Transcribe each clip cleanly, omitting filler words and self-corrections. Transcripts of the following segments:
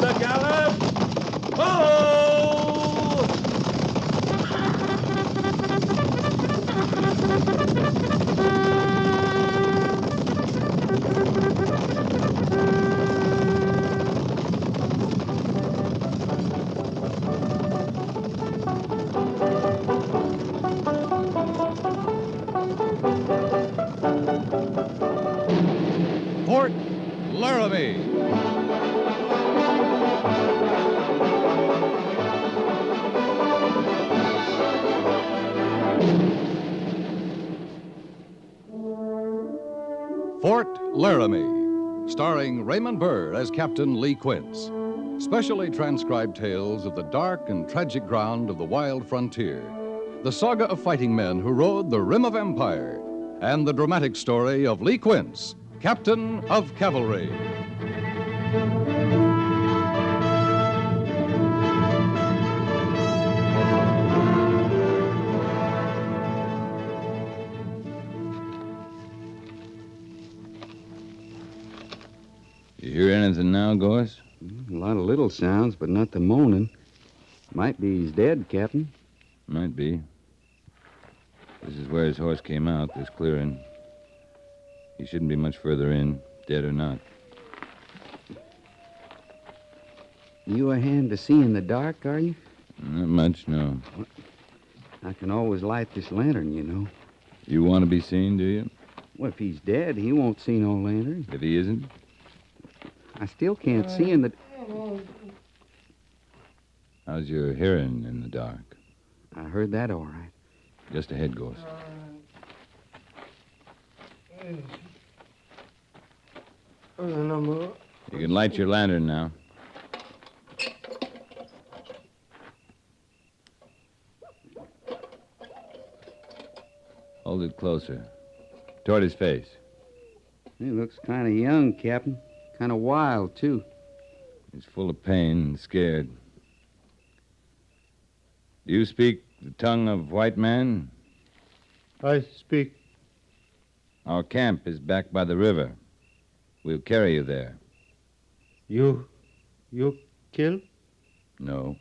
the gallop! Ho! Fort Laramie. Fort Laramie, starring Raymond Burr as Captain Lee Quince. Specially transcribed tales of the dark and tragic ground of the wild frontier, the saga of fighting men who rode the rim of empire, and the dramatic story of Lee Quince, Captain of Cavalry. You hear anything now, Gorse? A lot of little sounds, but not the moaning. Might be he's dead, Captain. Might be. This is where his horse came out, this clearing. He shouldn't be much further in, dead or not. You a hand to see in the dark, are you? Not much, no. I can always light this lantern, you know. You want to be seen, do you? Well, if he's dead, he won't see no lantern. If he isn't? I still can't see in the... How's your hearing in the dark? I heard that all right. Just ahead, Gorse. You can light your lantern now. Hold it closer. Toward his face. He looks kind of young, Captain. Kind of wild, too. He's full of pain and scared. Do you speak the tongue of white man? I speak. Our camp is back by the river. We'll carry you there. You kill? No.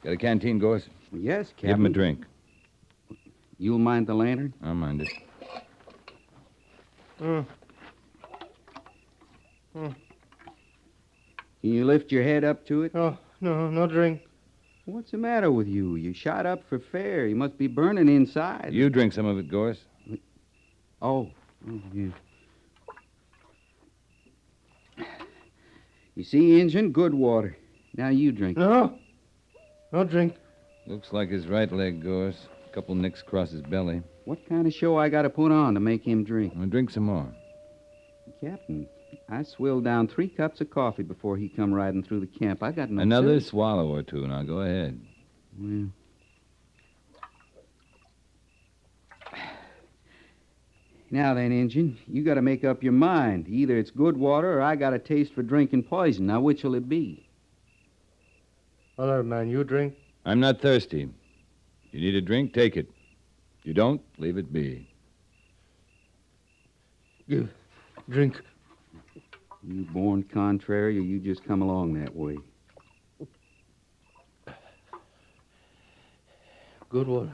Got a canteen, Gorse? Yes, Captain. Give him a drink. You'll mind the lantern? I'll mind it. Can you lift your head up to it? Oh, no drink. What's the matter with you? You shot up for fair. You must be burning inside. You drink some of it, Gorse. Oh, yeah. You see, Injun, good water. Now you drink. No drink. Looks like his right leg, Gorse. A couple nicks across his belly. What kind of show I got to put on to make him drink? Well, drink some more. Captain, I swilled down 3 cups of coffee before he come riding through the camp. I got no Another sense. swallow or two. Now, go ahead. Well. Now then, Injun, you got to make up your mind. Either it's good water or I got a taste for drinking poison. Now, which will it be? Other man, you drink? I'm not thirsty. You need a drink, take it. You don't, leave it be. Give. Drink. You born contrary or you just come along that way? Good water.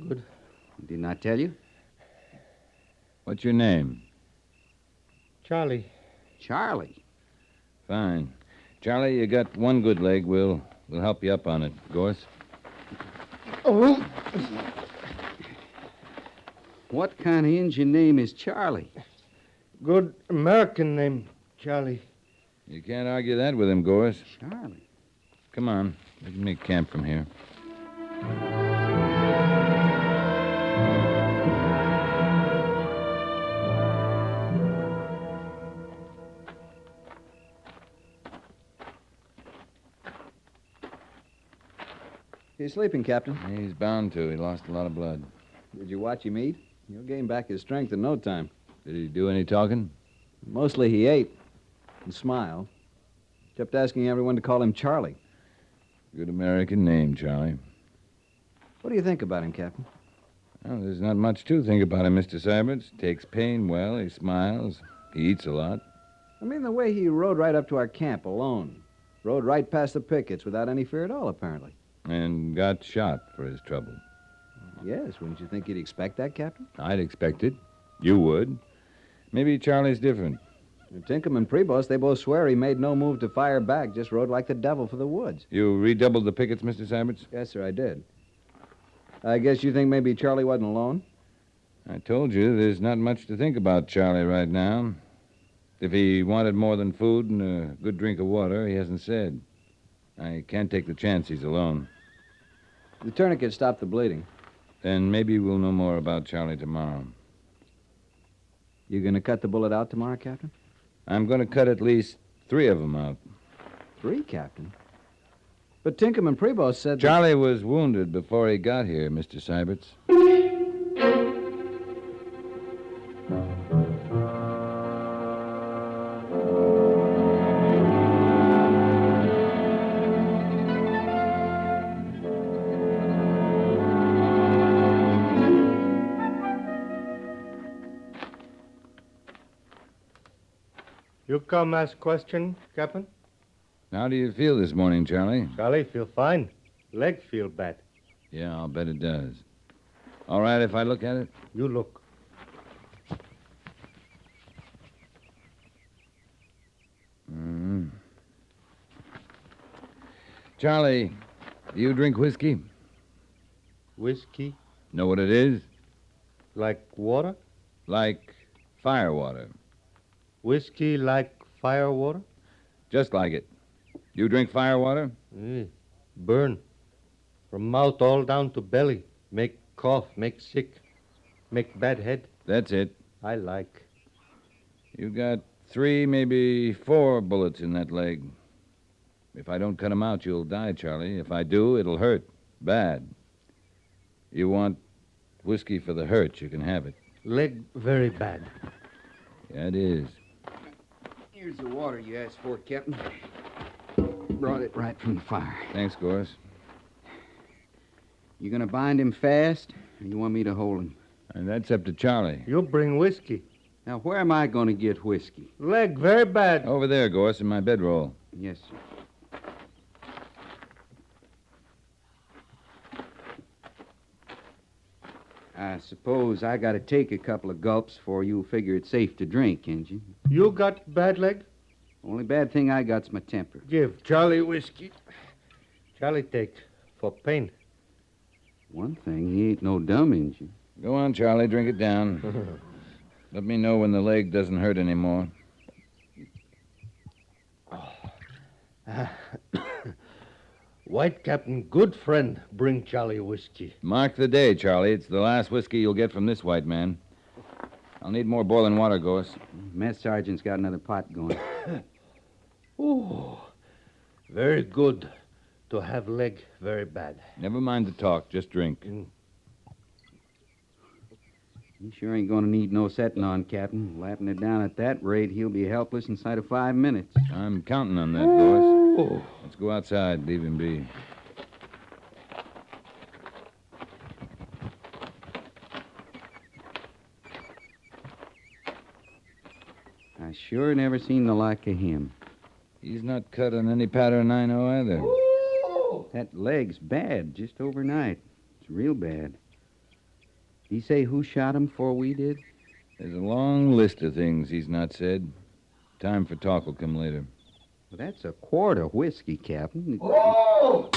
Good. Didn't I tell you? What's your name? Charlie. Charlie. Fine. Charlie, you got one good leg. We'll help you up on it. Gorse? Oh. What kind of Injun name is Charlie? Good American name, Charlie. You can't argue that with him, Gorse. Charlie. Come on. We can make camp from here. He's sleeping, Captain. He's bound to. He lost a lot of blood. Did you watch him eat? He'll gain back his strength in no time. Did he do any talking? Mostly he ate and smiled. Kept asking everyone to call him Charlie. Good American name, Charlie. What do you think about him, Captain? Well, there's not much to think about him, Mr. Syberts. Takes pain well. He smiles. He eats a lot. I mean, the way he rode right up to our camp alone. Rode right past the pickets without any fear at all, apparently. And got shot for his trouble. Yes, wouldn't you think he'd expect that, Captain? I'd expect it. You would. Maybe Charlie's different. Tinkham and Prevost, they both swear he made no move to fire back, just rode like the devil for the woods. You redoubled the pickets, Mr. Syberts? Yes, sir, I did. I guess you think maybe Charlie wasn't alone? I told you there's not much to think about Charlie right now. If he wanted more than food and a good drink of water, he hasn't said. I can't take the chance he's alone. The tourniquet stopped the bleeding. Then maybe we'll know more about Charlie tomorrow. You gonna cut the bullet out tomorrow, Captain? I'm going to cut at least 3 of them out. 3, Captain? But Tinkham and Prevost said Charlie was wounded before he got here, Mr. Syberts. You come ask question, Captain? How do you feel this morning, Charlie? Charlie, feel fine. Leg feel bad. Yeah, I'll bet it does. All right if I look at it? You look. Charlie, do you drink whiskey? Whiskey? Know what it is? Like water? Like fire water. Whiskey like fire water? Just like it. You drink fire water? Burn. From mouth all down to belly. Make cough, make sick. Make bad head. That's it. I like. You got 3, maybe 4 bullets in that leg. If I don't cut 'em out, you'll die, Charlie. If I do, it'll hurt. Bad. You want whiskey for the hurt, you can have it. Leg very bad. Yeah, it is. Here's the water you asked for, Captain. Brought it right from the fire. Thanks, Gorse. You gonna bind him fast, or you want me to hold him? And that's up to Charlie. You bring whiskey. Now, where am I gonna get whiskey? Leg very bad. Over there, Gorse, in my bedroll. Yes, sir. I suppose I gotta take a couple of gulps before you figure it's safe to drink, ain't you? You got bad leg? Only bad thing I got's my temper. Give Charlie whiskey. Charlie take for pain. One thing, he ain't no dumb, ain't you? Go on, Charlie, drink it down. Let me know when the leg doesn't hurt anymore. White Captain, good friend, bring Charlie whiskey. Mark the day, Charlie. It's the last whiskey you'll get from this white man. I'll need more boiling water, Gorse. Mess sergeant's got another pot going. Oh, very good to have leg very bad. Never mind the talk, just drink. He sure ain't gonna need no setting on, Captain. Lapping it down at that rate, he'll be helpless inside of 5 minutes. I'm counting on that, Gorse. Oh, Let's go outside, leave him be. I sure never seen the like of him. He's not cut on any pattern I know either. That leg's bad, just overnight. It's real bad. Did he say who shot him before we did? There's a long list of things he's not said. Time for talk will come later. Well, that's a quart of whiskey, Captain. oh!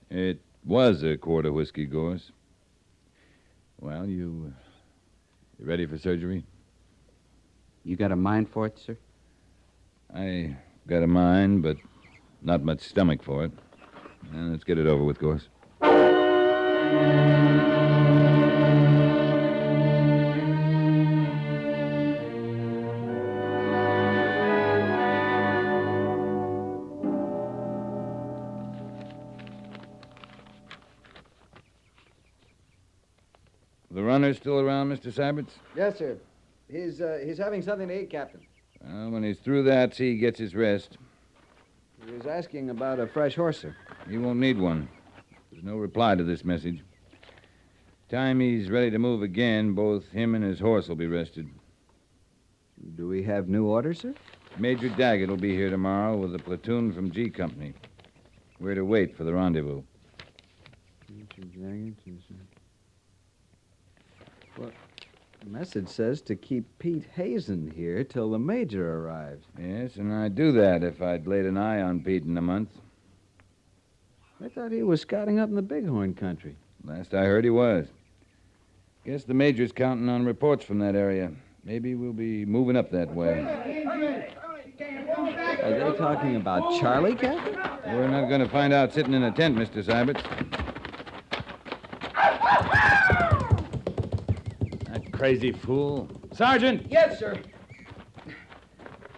It was a quart of whiskey, Gorse. Well, you ready for surgery? You got a mind for it, sir? I got a mind, but not much stomach for it. Now, let's get it over with, Gorse. The runner still around, Mr. Syberts? Yes, sir. He's having something to eat, Captain. Well, when he's through that, he gets his rest. He was asking about a fresh horse, sir. He won't need one. There's no reply to this message. Time he's ready to move again, both him and his horse will be rested. Do we have new orders, sir? Major Daggett will be here tomorrow with a platoon from G Company. We're to wait for the rendezvous. Well, the message says to keep Pete Hazen here till the major arrives. Yes, and I'd do that if I'd laid an eye on Pete in a month. I thought he was scouting up in the Bighorn country. Last I heard he was. Guess the major's counting on reports from that area. Maybe we'll be moving up that way. Are they talking about Charlie, Captain? We're not going to find out sitting in a tent, Mr. Sybert. That crazy fool. Sergeant! Yes, sir.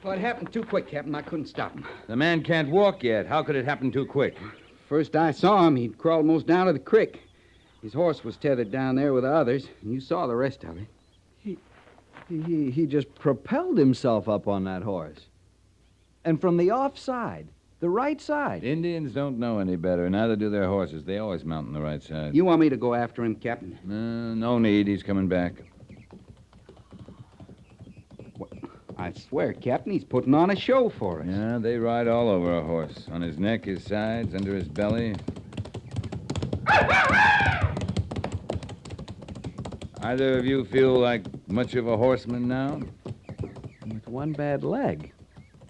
Well, it happened too quick, Captain. I couldn't stop him. The man can't walk yet. How could it happen too quick? First I saw him, he'd crawled most down to the creek. His horse was tethered down there with the others, and you saw the rest of it. He just propelled himself up on that horse. And from the offside, the right side. Indians don't know any better. Neither do their horses. They always mount on the right side. You want me to go after him, Captain? No need. He's coming back. I swear, Captain, he's putting on a show for us. Yeah, they ride all over a horse. On his neck, his sides, under his belly. Either of you feel like much of a horseman now? With one bad leg.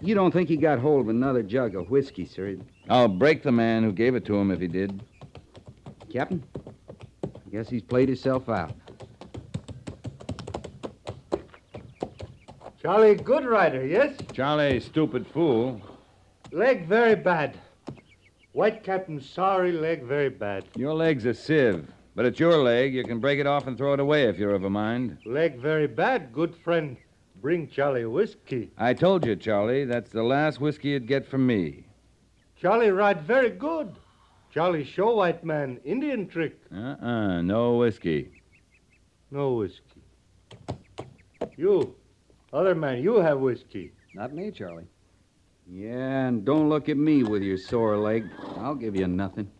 You don't think he got hold of another jug of whiskey, sir? I'll break the man who gave it to him if he did. Captain, I guess he's played himself out. Charlie, good rider, yes? Charlie, stupid fool. Leg very bad. White Captain, sorry, leg very bad. Your leg's a sieve, but it's your leg. You can break it off and throw it away if you're of a mind. Leg very bad, good friend. Bring Charlie whiskey. I told you, Charlie, that's the last whiskey you'd get from me. Charlie ride very good. Charlie show white man Indian trick. No whiskey. No whiskey. You, other man, you have whiskey. Not me, Charlie. Yeah, and don't look at me with your sore leg. I'll give you nothing.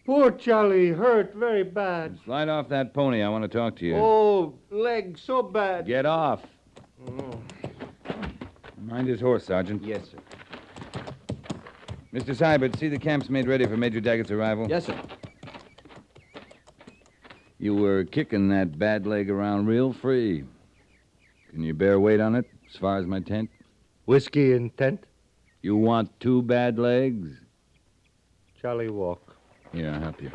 Poor Charlie, hurt very bad. Slide off that pony. I want to talk to you. Oh, leg so bad. Get off. Oh. Mind his horse, Sergeant. Yes, sir. Mr. Sybert, see the camp's made ready for Major Daggett's arrival? Yes, sir. You were kicking that bad leg around real free. Can you bear weight on it as far as my tent? Whiskey in tent? You want 2 bad legs? Charlie walk. Here, I'll help you.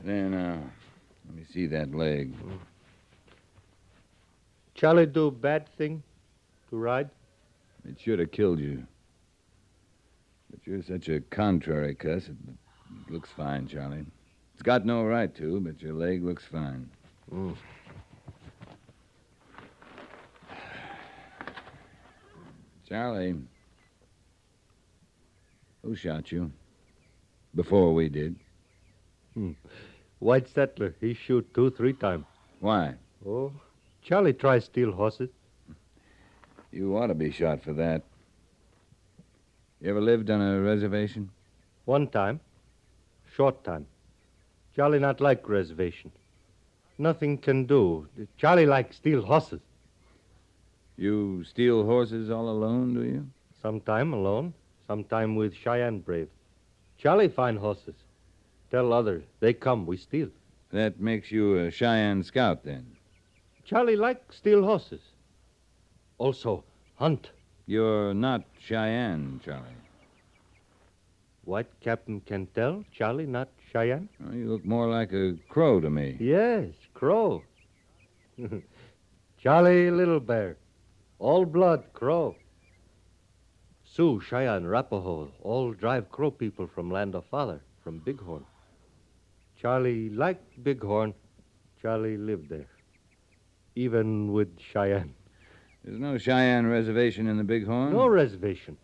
There now. Let me see that leg. Charlie do bad thing to ride? It should have killed you. But you're such a contrary cuss. It looks fine, Charlie. It's got no right to, but your leg looks fine. Mm. Charlie, who shot you? Before we did. White settler, he shoot 2-3 times. Why? Oh, Charlie try steal horses. You ought to be shot for that. You ever lived on a reservation? One time. Short time. Charlie not like reservation. Nothing can do. Charlie like steal horses. You steal horses all alone, do you? Sometime alone, sometime with Cheyenne brave. Charlie find horses. Tell others, they come, we steal. That makes you a Cheyenne scout, then. Charlie like steal horses. Also, hunt. You're not Cheyenne, Charlie. White Captain can tell Charlie not Cheyenne? Well, you look more like a crow to me. Yes, crow. Charlie Little Bear. All blood, crow. Sioux, Cheyenne, Arapaho, all drive crow people from land of father, from Bighorn. Charlie liked Bighorn. Charlie lived there. Even with Cheyenne. There's no Cheyenne reservation in the Bighorn? No reservation.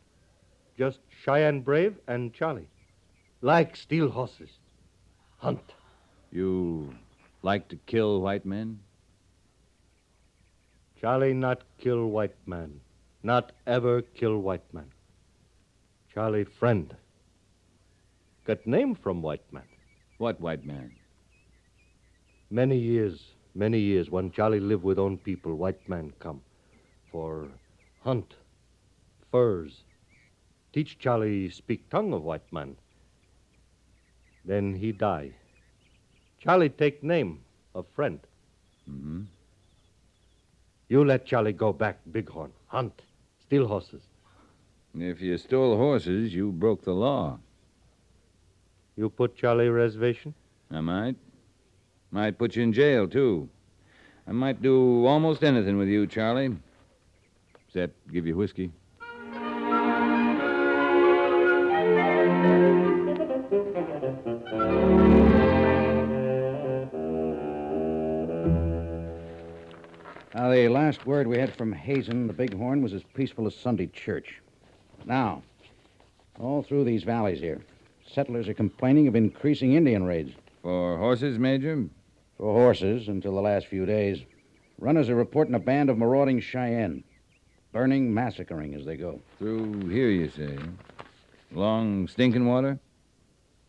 Just Cheyenne brave and Charlie. Like steal horses. Hunt. You like to kill white men? Charlie not kill white man. Not ever kill white man. Charlie friend. Got name from white man. What white man? Many years, when Charlie live with own people, white man come for hunt, furs. Teach Charlie speak tongue of white man. Then he die. Charlie take name of friend. Mm-hmm. You let Charlie go back, Bighorn. Hunt, steal horses. If you stole horses, you broke the law. You put Charlie reservation? I might. Might put you in jail, too. I might do almost anything with you, Charlie. Except give you whiskey. The last word we had from Hazen, the Bighorn, was as peaceful as Sunday church. Now, all through these valleys here, settlers are complaining of increasing Indian raids. For horses, Major? For horses, until the last few days. Runners are reporting a band of marauding Cheyenne. Burning, massacring as they go. Through here, you say? Along Stinking Water?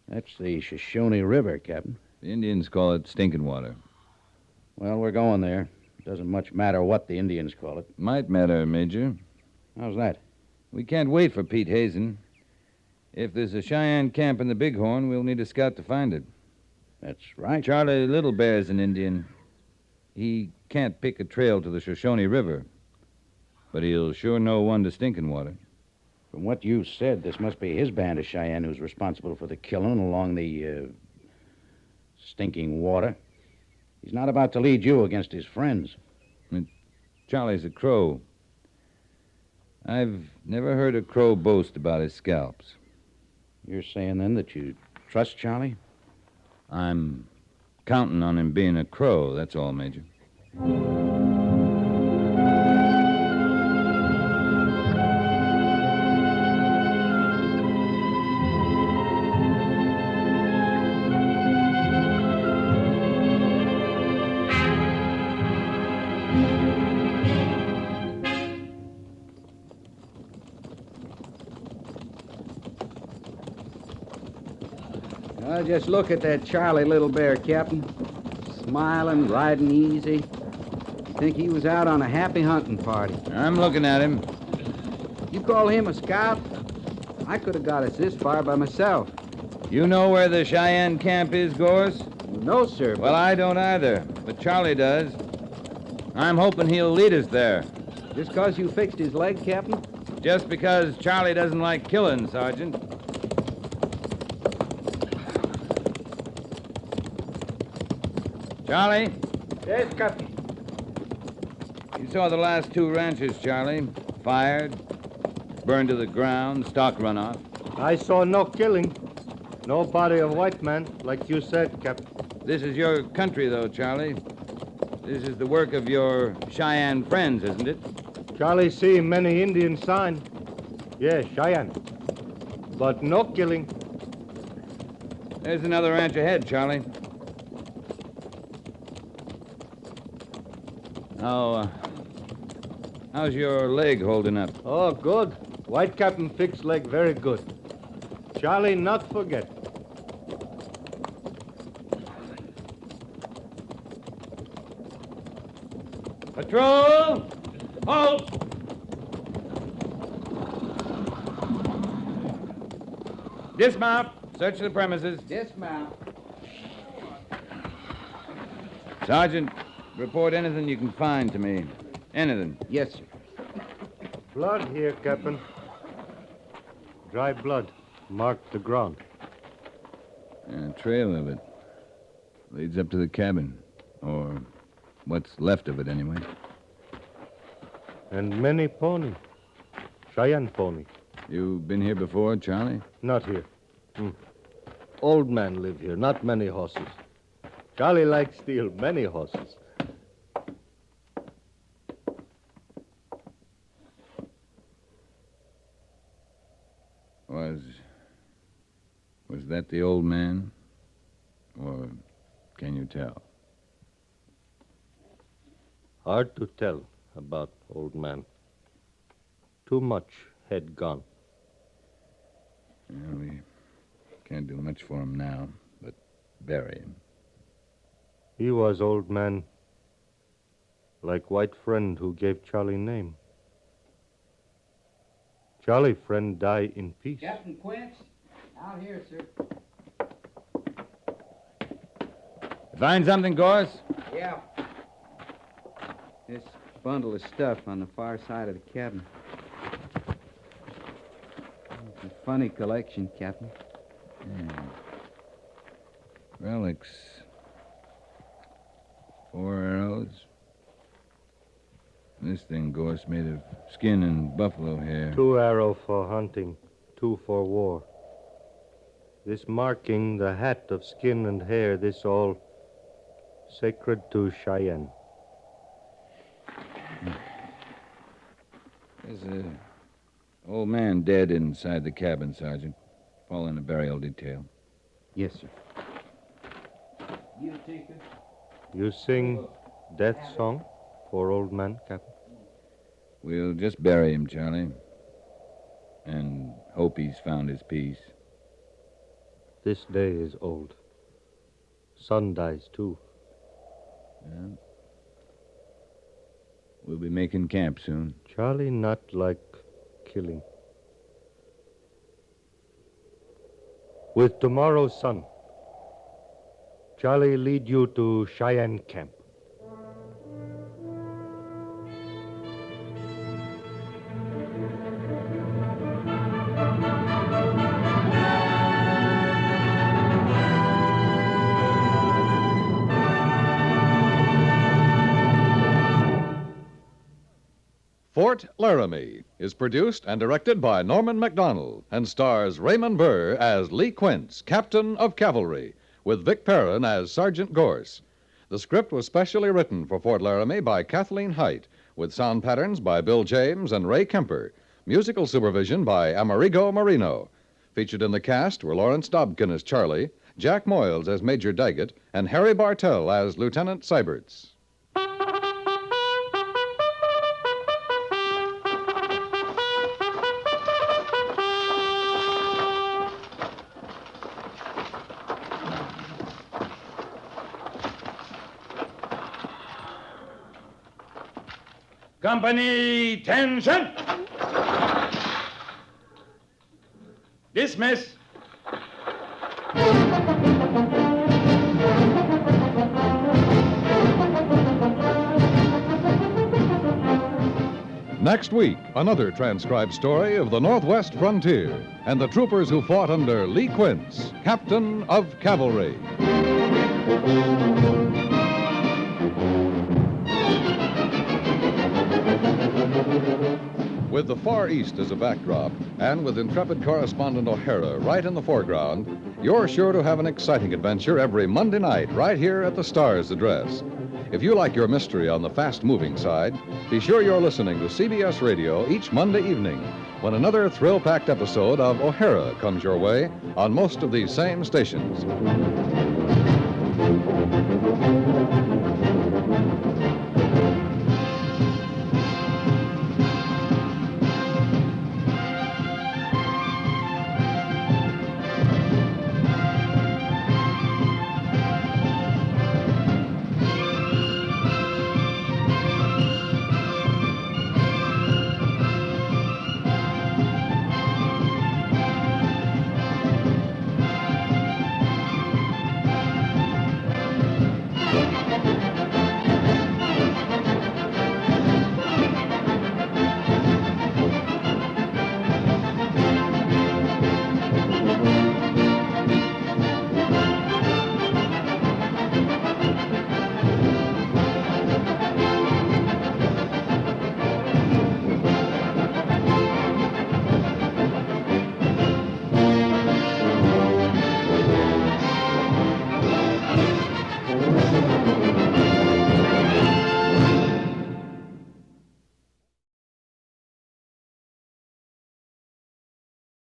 That's the Shoshone River, Captain. The Indians call it Stinking Water. Well, we're going there. Doesn't much matter what the Indians call it. Might matter, Major. How's that? We can't wait for Pete Hazen. If there's a Cheyenne camp in the Bighorn, we'll need a scout to find it. That's right. Charlie Little Bear's an Indian. He can't pick a trail to the Shoshone River, but he'll sure know one to Stinking Water. From what you said, this must be his band of Cheyenne who's responsible for the killing along the, Stinking Water. He's not about to lead you against his friends. Charlie's a Crow. I've never heard a Crow boast about his scalps. You're saying, then, that you trust Charlie? I'm counting on him being a Crow, that's all, Major. Just look at that Charlie Little Bear, Captain. Smiling, riding easy. You'd think he was out on a happy hunting party. I'm looking at him. You call him a scout? I could have got us this far by myself. You know where the Cheyenne camp is, Gorse? No, sir. Well, I don't either, but Charlie does. I'm hoping he'll lead us there. Just because you fixed his leg, Captain? Just because Charlie doesn't like killing, Sergeant. Charlie? Yes, Captain. You saw the last two ranches, Charlie. Fired, burned to the ground, stock run off. I saw no killing. No body of white man, like you said, Captain. This is your country, though, Charlie. This is the work of your Cheyenne friends, isn't it? Charlie see many Indian sign. Yes, Cheyenne. But no killing. There's another ranch ahead, Charlie. How's your leg holding up? Oh, good. White Captain fix leg very good. Charlie not forget. Patrol! Halt! Dismount. Search the premises. Dismount. Sergeant, report anything you can find to me. Anything. Yes, sir. Blood here, Captain. Dry blood. Marked the ground. A trail of it. Leads up to the cabin. Or what's left of it, anyway. And many pony. Cheyenne pony. You been here before, Charlie? Not here. Old man live here, not many horses. Charlie like steal many horses. Was that the old man? Or can you tell? Hard to tell about old man. Too much head gone. Well, we can't do much for him now, but bury him. He was old man, like white friend who gave Charlie name. Charlie friend die in peace. Captain Quince, out here, sir. Find something, Gorse? Yeah. This bundle of stuff on the far side of the cabin. It's a funny collection, Captain. Relics. 4 arrows. This thing, Gorse, made of skin and buffalo hair. 2 arrow for hunting, 2 for war. This marking, the hat of skin and hair, this all sacred to Cheyenne. There's an old man dead inside the cabin, Sergeant. Fall in the burial detail. Yes, sir. You take it. You sing death song for old man, Captain? We'll just bury him, Charlie. And hope he's found his peace. This day is old. Son dies, too. Yeah. We'll be making camp soon. Charlie not like killing. With tomorrow's sun, Charlie lead you to Cheyenne camp. Fort Laramie is produced and directed by Norman Macdonnell and stars Raymond Burr as Lee Quince, Captain of Cavalry, with Vic Perrin as Sergeant Gorse. The script was specially written for Fort Laramie by Kathleen Height, with sound patterns by Bill James and Ray Kemper, musical supervision by Amerigo Marino. Featured in the cast were Lawrence Dobkin as Charlie, Jack Moyles as Major Daggett, and Harry Bartell as Lieutenant Seiberts. Company, tension! Dismiss. Next week, another transcribed story of the Northwest frontier and the troopers who fought under Lee Quince, Captain of Cavalry. With the Far East as a backdrop, and with intrepid correspondent O'Hara right in the foreground, you're sure to have an exciting adventure every Monday night right here at the Star's address. If you like your mystery on the fast-moving side, be sure you're listening to CBS Radio each Monday evening when another thrill-packed episode of O'Hara comes your way on most of these same stations.